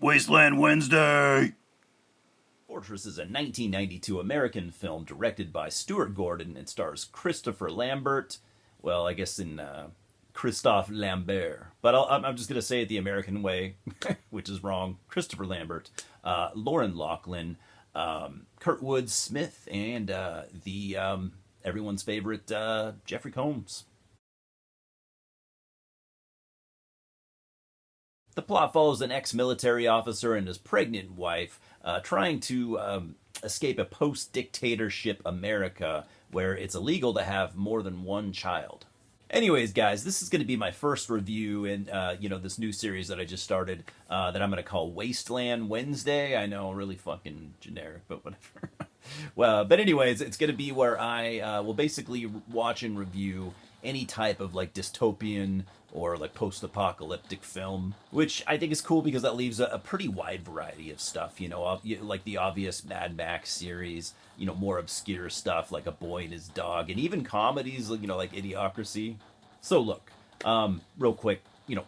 Wasteland Wednesday! Fortress is a 1992 American film directed by Stuart Gordon and stars Christopher Lambert. Well, I guess in Christophe Lambert. But I'm just going to say it the American way, which is wrong. Christopher Lambert, Loryn Locklin, Kurtwood Smith, and everyone's favorite Jeffrey Combs. The plot follows an ex-military officer and his pregnant wife trying to escape a post-dictatorship America where it's illegal to have more than one child. Anyways, guys, this is going to be my first review in this new series that I just started that I'm going to call Wasteland Wednesday. I know, really fucking generic, but whatever. Well, but anyways, it's going to be where I will basically watch and review any type of like dystopian or like post-apocalyptic film, which I think is cool because that leaves a pretty wide variety of stuff, like the obvious Mad Max series, more obscure stuff like A Boy and His Dog, and even comedies, like Idiocracy. So look, real quick,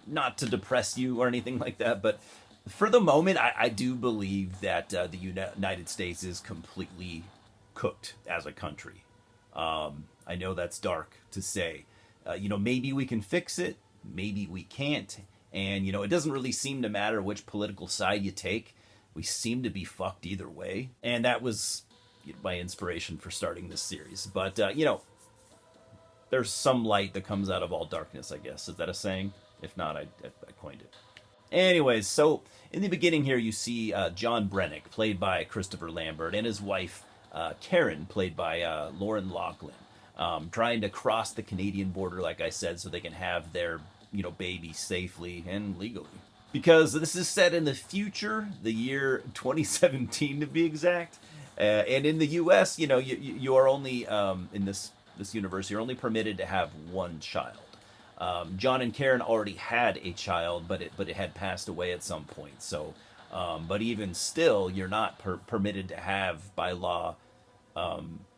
not to depress you or anything like that, but for the moment, I do believe that the United States is completely cooked as a country. I know that's dark to say. Maybe we can fix it, maybe we can't. And, it doesn't really seem to matter which political side you take. We seem to be fucked either way. And that was my inspiration for starting this series. But, there's some light that comes out of all darkness, I guess. Is that a saying? If not, I coined it. Anyways, so in the beginning here, you see John Brennick, played by Christopher Lambert, and his wife, Karen, played by Loryn Locklin, trying to cross the Canadian border, like I said, so they can have their, baby safely and legally. Because this is set in the future, the year 2017 to be exact, and in the U.S., you are only in this universe, you're only permitted to have one child. John and Karen already had a child, but it had passed away at some point. So, but even still, you're not permitted to have by law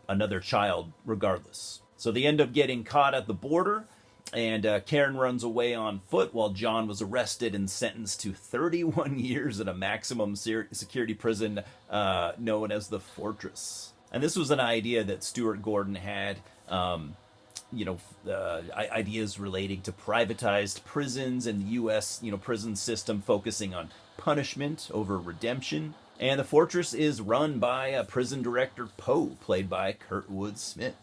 another child regardless. So they end up getting caught at the border, and Karen runs away on foot while John was arrested and sentenced to 31 years in a maximum security prison known as the Fortress. And this was an idea that Stuart Gordon had, ideas relating to privatized prisons and the U.S., prison system focusing on punishment over redemption. And the Fortress is run by prison director Poe, played by Kurtwood Smith,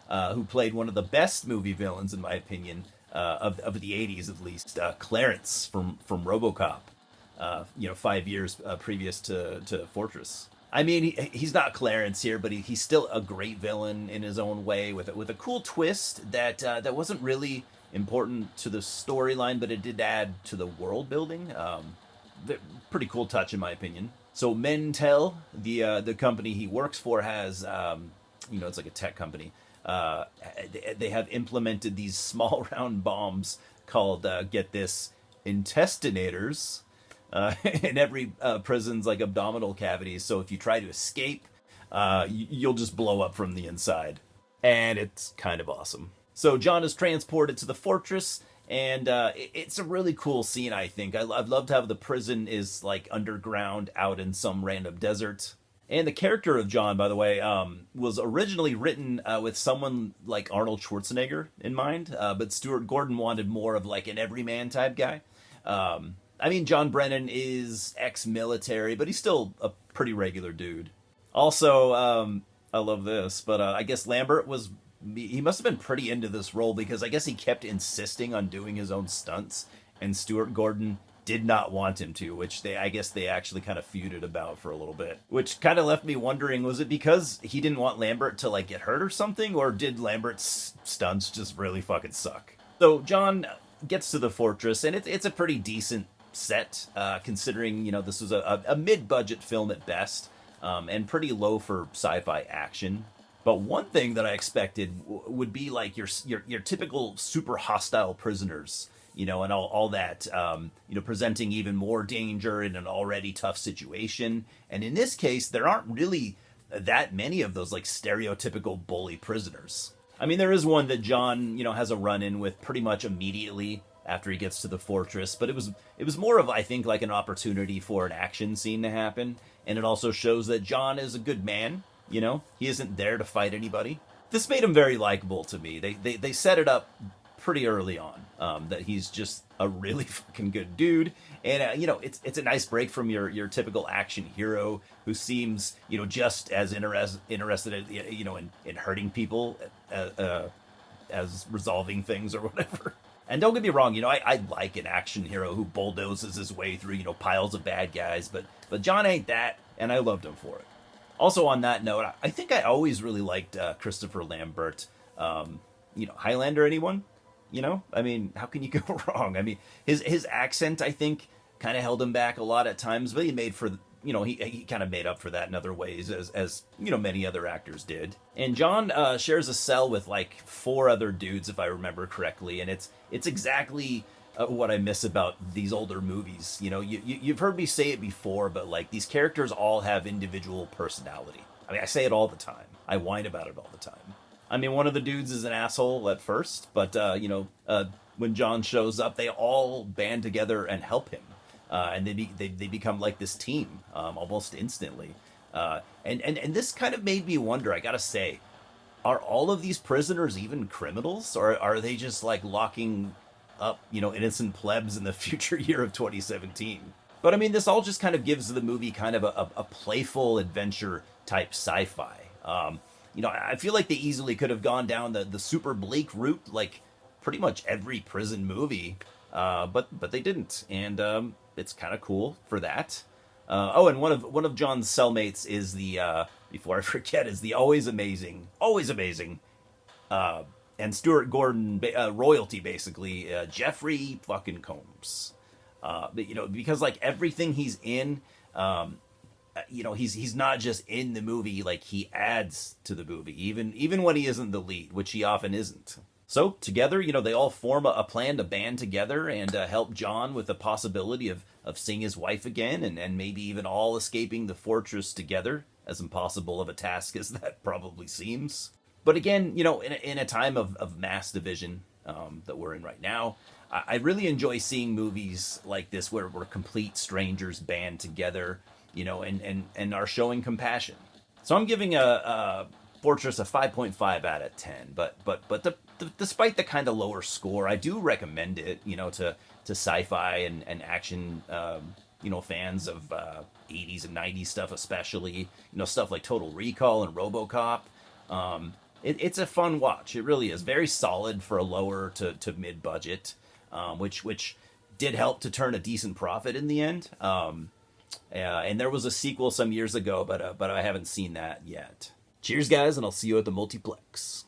who played one of the best movie villains, in my opinion, of the 80s at least, Clarence from RoboCop, 5 years previous to Fortress. I mean, he's not Clarence here, but he's still a great villain in his own way, with a cool twist that wasn't really important to the storyline, but it did add to the world building. Pretty cool touch, in my opinion. So Mentel, the company he works for, has it's like a tech company. They have implemented these small round bombs called, get this, intestinators. In every prison's like abdominal cavities, so if you try to escape, you'll just blow up from the inside. And it's kind of awesome. So John is transported to the Fortress, and it's a really cool scene, I think. I'd love to have the prison is like underground out in some random desert. And the character of John, by the way, was originally written with someone like Arnold Schwarzenegger in mind, but Stuart Gordon wanted more of like an everyman type guy. I mean, John Brennan is ex-military, but he's still a pretty regular dude. Also, I love this, but I guess Lambert he must have been pretty into this role because I guess he kept insisting on doing his own stunts, and Stuart Gordon did not want him to, which I guess they actually kind of feuded about for a little bit. Which kind of left me wondering, was it because he didn't want Lambert to like get hurt or something, or did Lambert's stunts just really fucking suck? So John gets to the Fortress, and it's a pretty decent set, considering this was a mid-budget film at best, and pretty low for sci-fi action. But one thing that I expected would be like your typical super hostile prisoners, and all that, presenting even more danger in an already tough situation. And in this case, there aren't really that many of those like stereotypical bully prisoners. I mean, there is one that John, has a run-in with pretty much immediately after he gets to the fortress. But it was more of, I think, like an opportunity for an action scene to happen, and it also shows that John is a good man. You know, he isn't there to fight anybody. This made him very likable to me. They set it up pretty early on that he's just a really fucking good dude, and you know, it's a nice break from your typical action hero who seems, you know, just as interested you know, in hurting people as resolving things or whatever. And don't get me wrong, you know, I like an action hero who bulldozes his way through, you know, piles of bad guys, but John ain't that, and I loved him for it. Also, on that note, I think I always really liked Christopher Lambert. You know, Highlander, anyone? You know, I mean, how can you go wrong? I mean, his accent, I think, kind of held him back a lot at times, but he made for, you know, he kind of made up for that in other ways, as you know, many other actors did. And John shares a cell with like 4 other dudes, if I remember correctly, and it's exactly what I miss about these older movies. You know, you've heard me say it before, but like, these characters all have individual personality. I mean, I say it all the time. I whine about it all the time. I mean, one of the dudes is an asshole at first, but you know, when John shows up, they all band together and help him, and they become like this team almost instantly. And this kind of made me wonder. I gotta say, are all of these prisoners even criminals, or are they just like locking up, you know, innocent plebs in the future year of 2017? But I mean, this all just kind of gives the movie kind of a playful adventure type sci-fi. You know, I feel like they easily could have gone down the super bleak route, like pretty much every prison movie, but they didn't, and it's kind of cool for that. Oh, and one of John's cellmates is the before I forget, is the always amazing, and Stuart Gordon royalty, basically, Jeffrey fucking Combs. But, you know, because like everything he's in, you know, he's not just in the movie, like he adds to the movie, even when he isn't the lead, which he often isn't. So together, you know, they all form a plan to band together and help John with the possibility of seeing his wife again, and maybe even all escaping the fortress together, as impossible of a task as that probably seems. But again, you know, in a time of mass division that we're in right now, I really enjoy seeing movies like this where complete strangers band together, you know, and are showing compassion. So I'm giving a Fortress a 5.5 out of 10. But despite the kind of lower score, I do recommend it, you know, to sci-fi and action, you know, fans of 80s and 90s stuff, especially, you know, stuff like Total Recall and RoboCop. It's a fun watch. It really is. Very solid for a lower to mid budget, which did help to turn a decent profit in the end. And there was a sequel some years ago, but I haven't seen that yet. Cheers, guys, and I'll see you at the multiplex.